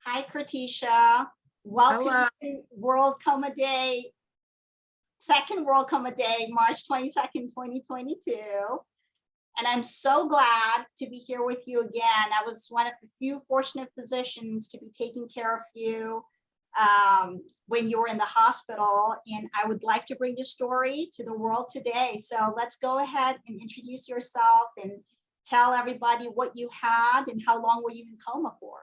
Hi, Kratisha. Welcome Hello. to World Coma Day, second World Coma Day, March 22nd, 2022. And I'm so glad to be here with you again. I was one of the few fortunate physicians to be taking care of you when you were in the hospital. And I would like to bring your story to the world today. So let's go ahead and introduce yourself and tell everybody what you had and how long were you in coma for?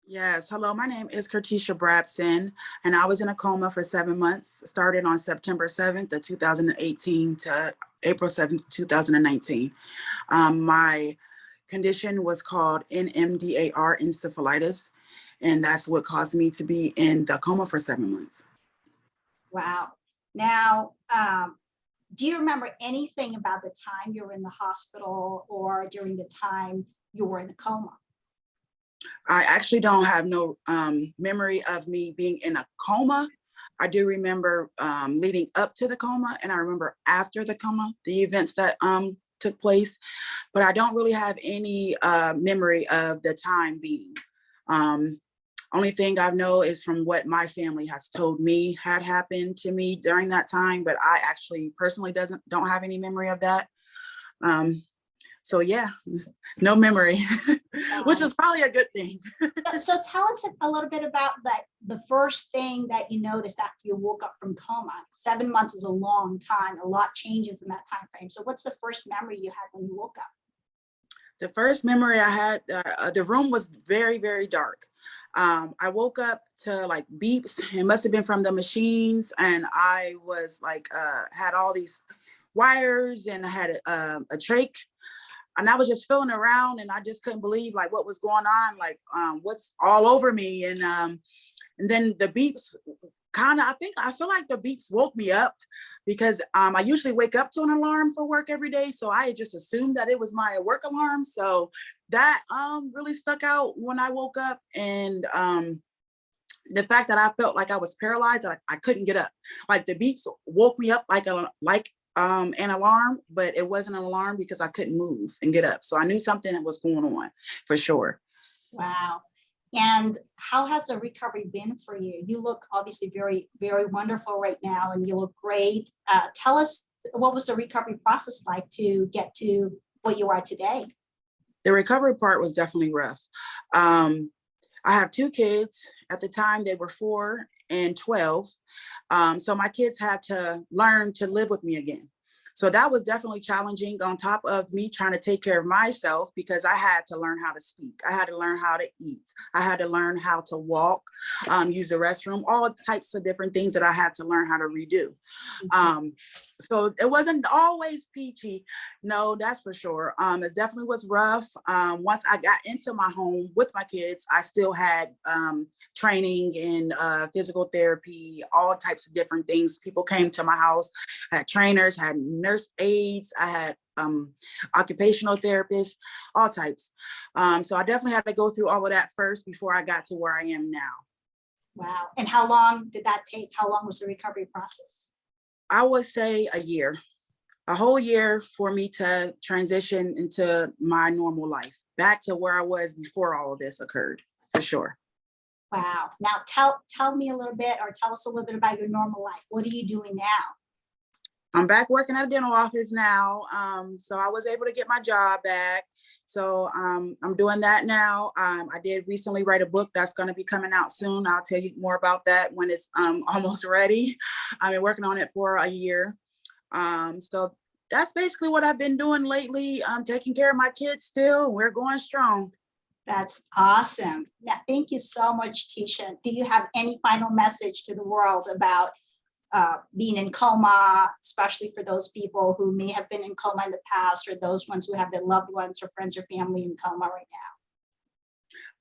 Yes, hello, my name is Kratisha Brabson, and I was in a coma for 7 months, started on September 7th of 2018 to April 7th, 2019. My condition was called NMDAR, encephalitis, and that's what caused me to be in the coma for 7 months. Wow. Now, do you remember anything about the time you were in the hospital or during the time you were in a coma? I actually don't have no memory of me being in a coma. I do remember leading up to the coma, and I remember after the coma, the events that took place, but I don't really have any memory of the time being. Only thing I know is from what my family has told me had happened to me during that time, but I actually personally don't have any memory of that. So yeah, no memory, which was probably a good thing. So tell us a little bit about the first thing that you noticed after you woke up from coma. 7 months is a long time. A lot changes in that time frame. So what's the first memory you had when you woke up? The first memory I had, the room was very, very dark. I woke up to like beeps. It must have been from the machines, and I was like, had all these wires, and I had a trach. And I was just feeling around, and I just couldn't believe like what was going on, like what's all over me. And then the beeps I feel like the beeps woke me up, because I usually wake up to an alarm for work every day. So I just assumed that it was my work alarm. So that really stuck out when I woke up. And the fact that I felt like I was paralyzed, I couldn't get up. Like the beeps woke me up like an alarm, but it wasn't an alarm because I couldn't move and get up. So I knew something was going on for sure. Wow. And how has the recovery been for you? You look obviously very, very wonderful right now, and you look great. Tell us, what was the recovery process like to get to what you are today? The recovery part was definitely rough. I have 2 kids. At the time, they were 4 and 12. So my kids had to learn to live with me again. So that was definitely challenging, on top of me trying to take care of myself, because I had to learn how to speak. I had to learn how to eat. I had to learn how to walk, use the restroom, all types of different things that I had to learn how to redo. So it wasn't always peachy. No, that's for sure. It definitely was rough. Once I got into my home with my kids, I still had training in physical therapy, all types of different things. People came to my house, had trainers, had nurse aides, I had occupational therapists, all types. So I definitely had to go through all of that first before I got to where I am now. Wow. And how long did that take? How long was the recovery process? I would say a whole year for me to transition into my normal life, back to where I was before all of this occurred, for sure. Wow. Now tell me a little bit, or tell us a little bit about your normal life. What are you doing now? I'm back working at a dental office now. So I was able to get my job back. So I'm doing that now. I did recently write a book that's going to be coming out soon. I'll tell you more about that when it's almost ready. I've been working on it for a year. So that's basically what I've been doing lately. I'm taking care of my kids still. We're going strong. That's awesome. Now, thank you so much, Tisha. Do you have any final message to the world about being in coma, especially for those people who may have been in coma in the past, or those ones who have their loved ones or friends or family in coma right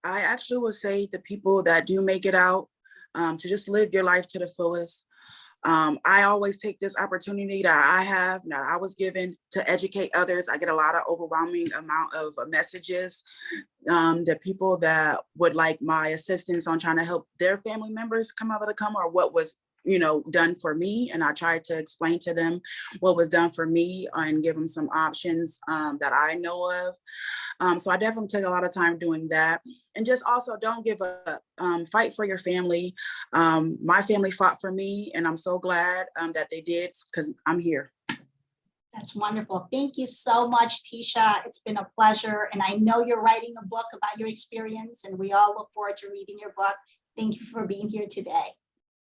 now? I actually would say the people that do make it out, to just live your life to the fullest. I always take this opportunity that I was given to educate others. I get a lot of overwhelming amount of messages. The people that would like my assistance on trying to help their family members come out of the coma, or what was done for me. And I tried to explain to them what was done for me and give them some options that I know of. So I definitely take a lot of time doing that. And just also don't give up. Fight for your family. My family fought for me, and I'm so glad that they did, because I'm here. That's wonderful. Thank you so much, Tisha. It's been a pleasure. And I know you're writing a book about your experience, and we all look forward to reading your book. Thank you for being here today.